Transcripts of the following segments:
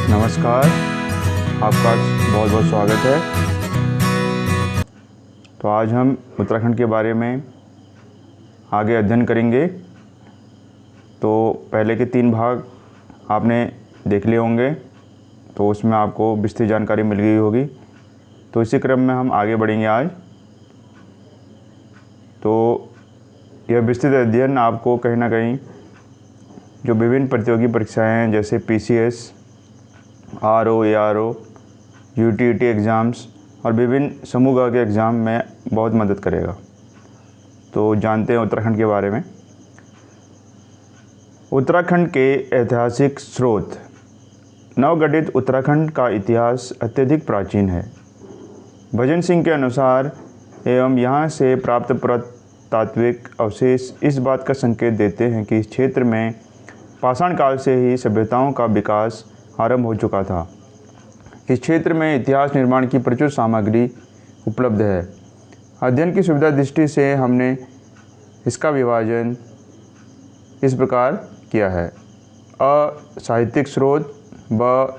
नमस्कार, आपका बहुत बहुत स्वागत है। तो आज हम उत्तराखंड के बारे में आगे अध्ययन करेंगे। तो पहले के 3 भाग आपने देख लिए होंगे, तो उसमें आपको विस्तृत जानकारी मिल गई होगी। तो इसी क्रम में हम आगे बढ़ेंगे आज। तो यह विस्तृत अध्ययन आपको कहीं ना कहीं जो विभिन्न प्रतियोगी परीक्षाएं हैं, जैसे PCS, RO, ARO, UTT exams और विभिन्न समूह ग के एग्ज़ाम में बहुत मदद करेगा। तो जानते हैं उत्तराखंड के बारे में। उत्तराखंड के ऐतिहासिक स्रोत। नवगठित उत्तराखंड का इतिहास अत्यधिक प्राचीन है। भजन सिंह के अनुसार एवं यहाँ से प्राप्त पुरातात्विक अवशेष इस बात का संकेत देते हैं कि इस क्षेत्र में पाषाण काल से ही सभ्यताओं का विकास आरंभ हो चुका था। इस क्षेत्र में इतिहास निर्माण की प्रचुर सामग्री उपलब्ध है। अध्ययन की सुविधा दृष्टि से हमने इसका विभाजन इस प्रकार किया है: अ साहित्यिक स्रोत, ब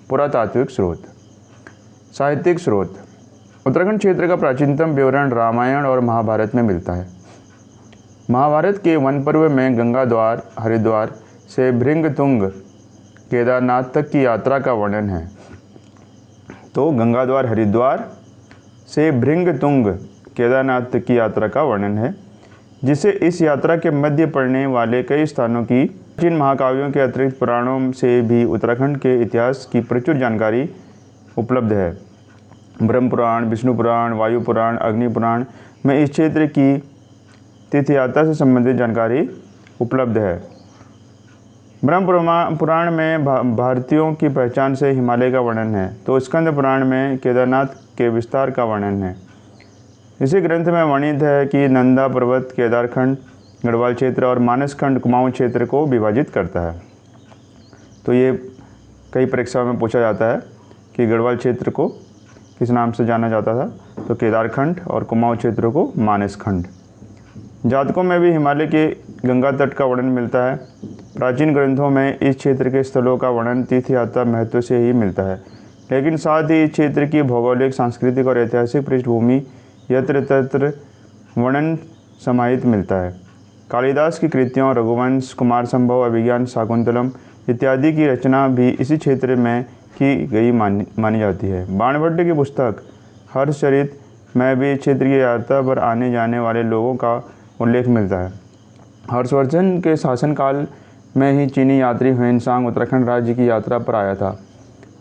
पुरातात्विक स्रोत। साहित्यिक स्रोत। उत्तराखंड क्षेत्र का प्राचीनतम विवरण रामायण और महाभारत में मिलता है। महाभारत के वन पर्व में गंगा द्वार हरिद्वार से भृंगतुंग केदारनाथ तक की यात्रा का वर्णन है। तो गंगा द्वार हरिद्वार से भृंगतुंग केदारनाथ तक की यात्रा का वर्णन है, जिसे इस यात्रा के मध्य पड़ने वाले कई स्थानों की प्राचीन महाकाव्यों के अतिरिक्त पुराणों से भी उत्तराखंड के इतिहास की प्रचुर जानकारी उपलब्ध है। ब्रह्म पुराण, विष्णु पुराण, वायु पुराण, अग्नि पुराण में इस क्षेत्र की तीर्थयात्रा से संबंधित जानकारी उपलब्ध है। ब्रह्म पुराण में भारतीयों की पहचान से हिमालय का वर्णन है, तो स्कंद पुराण में केदारनाथ के विस्तार का वर्णन है। इसी ग्रंथ में वर्णित है कि नंदा पर्वत केदारखंड, गढ़वाल क्षेत्र और मानस खंड कुमाऊं क्षेत्र को विभाजित करता है। तो ये कई परीक्षाओं में पूछा जाता है कि गढ़वाल क्षेत्र को किस नाम से जाना जाता था, तो केदारखंड, और कुमाऊं क्षेत्र को मानस खंड। जातकों में भी हिमालय के गंगा तट का वर्णन मिलता है। प्राचीन ग्रंथों में इस क्षेत्र के स्थलों का वर्णन तीर्थयात्रा महत्व से ही मिलता है, लेकिन साथ ही इस क्षेत्र की भौगोलिक, सांस्कृतिक और ऐतिहासिक पृष्ठभूमि यत्र तत्र वर्णन समाहित मिलता है। कालिदास की कृतियों, रघुवंश, कुमार संभव, अभिज्ञान शाकुंतलम इत्यादि की रचना भी इसी क्षेत्र में की गई मानी जाती है। बाणभट्ट की पुस्तक हर्षचरित में भी इस क्षेत्र की यात्रा पर आने जाने वाले लोगों का उल्लेख मिलता है। हर्षवर्धन के शासनकाल में ही चीनी यात्री ह्वेनसांग उत्तराखंड राज्य की यात्रा पर आया था।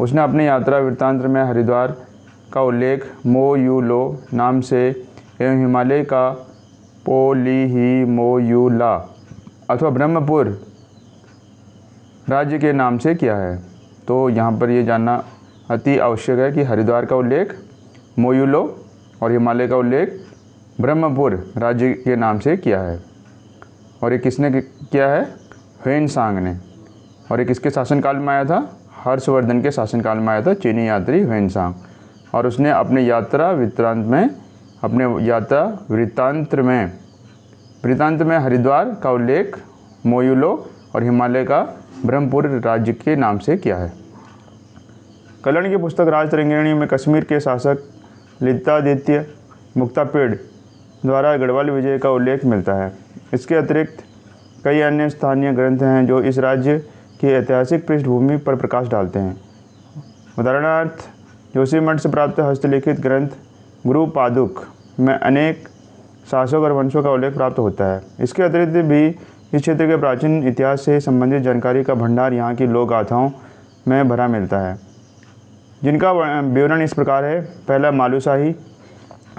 उसने अपने यात्रा वृत्तांत में हरिद्वार का उल्लेख मो यू लो नाम से एवं हिमालय का पोलिहिमोयुला अथवा ब्रह्मपुर राज्य के नाम से किया है। तो यहाँ पर ये जानना अति आवश्यक है कि हरिद्वार का उल्लेख मोयुलो और हिमालय का उल्लेख ब्रह्मपुर राज्य के नाम से किया है। और ये किसने किया है? ह्वेनसांग ने। और ये किसके शासनकाल में आया था? हर्षवर्धन के शासनकाल में आया था, चीनी यात्री ह्वेनसांग। और उसने अपने यात्रा वृत्तांत में हरिद्वार का उल्लेख मोयुलो और हिमालय का ब्रह्मपुर राज्य के नाम से किया है। कल्याण की पुस्तक राजतरंगिणी में कश्मीर के शासक ललितादित्य मुक्तापीड़ द्वारा गढ़वाल विजय का उल्लेख मिलता है। इसके अतिरिक्त कई अन्य स्थानीय ग्रंथ हैं जो इस राज्य की ऐतिहासिक पृष्ठभूमि पर प्रकाश डालते हैं। उदाहरणार्थ जोशीमठ से प्राप्त हस्तलिखित ग्रंथ गुरु पादुक में अनेक शासक और वंशों का उल्लेख प्राप्त होता है। इसके अतिरिक्त भी इस क्षेत्र के प्राचीन इतिहास से संबंधित जानकारी का भंडार यहाँ की लोक गाथाओं में भरा मिलता है, जिनका विवरण इस प्रकार है। पहला, मालूशाही।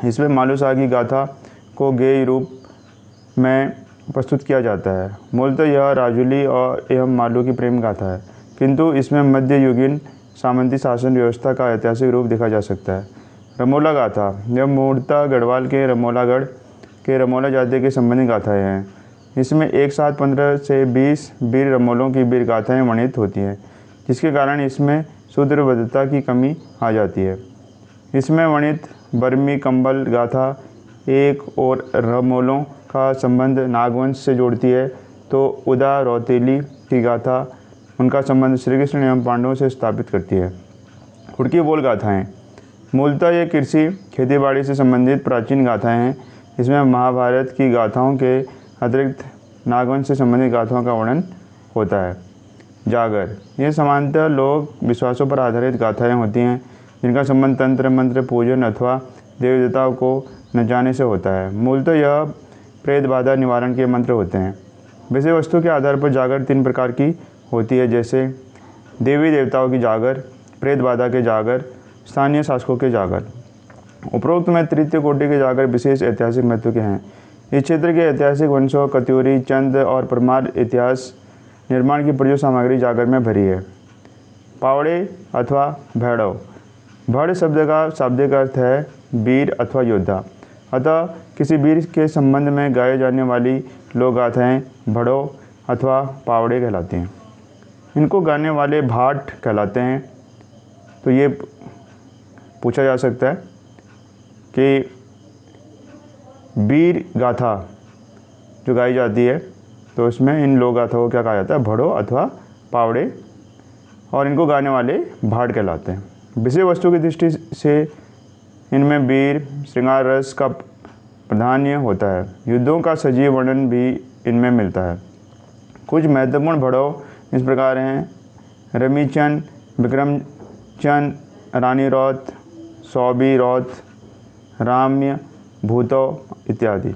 इसमें मालूशाह की गाथा को गेय रूप में प्रस्तुत किया जाता है। मूलतः यह राजुली और एवं मालू की प्रेम गाथा है, किंतु इसमें मध्ययुगीन सामंती शासन व्यवस्था का ऐतिहासिक रूप देखा जा सकता है। रमोला गाथा। यह मूर्ता गढ़वाल के रमोलागढ़ के रमोला जाति के संबंधित गाथाएँ हैं। इसमें एक साथ 15 से 20 वीर रमोलों की वीर गाथाएँ वर्णित होती हैं, जिसके कारण इसमें शूद्रवद्धता की कमी आ जाती है। इसमें वर्णित बर्मी कंबल गाथा एक और रमोलों का संबंध नागवंश से जोड़ती है, तो उदा रौतेली की गाथा उनका संबंध श्री कृष्ण एवं पांडवों से स्थापित करती है। हुड़की बोल गाथाएँ मूलतः ये कृषि खेतीबाड़ी से संबंधित प्राचीन गाथाएँ हैं। इसमें महाभारत की गाथाओं के अतिरिक्त नागवंश से संबंधित गाथाओं का वर्णन होता है। जागर ये सामान्यतः लोक विश्वासों पर आधारित गाथाएँ होती हैं जिनका संबंध तंत्र मंत्र पूजन अथवा देवी देवताओं को नचाने से होता है। मूलतः यह प्रेत बाधा निवारण के मंत्र होते हैं। विषय वस्तु के आधार पर जागर 3 प्रकार की होती है, जैसे देवी देवताओं की जागर, प्रेत बाधा के जागर, स्थानीय शासकों के जागर। उपरोक्त में तृतीय कोटि के जागर विशेष ऐतिहासिक महत्व के हैं। इस क्षेत्र के ऐतिहासिक वंशों कत्यूरी, चंद और परमार इतिहास निर्माण की प्रयुक्त सामग्री जागर में भरी है। पावड़े अथवा भैरव। भड़ शब्द का शाब्दिक अर्थ है वीर अथवा योद्धा। अतः किसी वीर के संबंध में गाए जाने वाली लोक गाथाएँ भड़ों अथवा पावड़े कहलाती हैं। इनको गाने वाले भाट कहलाते हैं। तो ये पूछा जा सकता है कि वीर गाथा जो गाई जाती है तो उसमें इन लोक गाथाओं को क्या कहा जाता है, भड़ों अथवा पावड़े, और इनको गाने वाले भाट कहलाते हैं। विषय वस्तु की दृष्टि से इनमें वीर श्रृंगार रस का प्राधान्य होता है। युद्धों का सजीव वर्णन भी इनमें मिलता है। कुछ महत्वपूर्ण भड़ों इस प्रकार हैं: रमीचंद, विक्रमचंद, रानी रौत, सौबी रौत, राम्य, भूतो इत्यादि।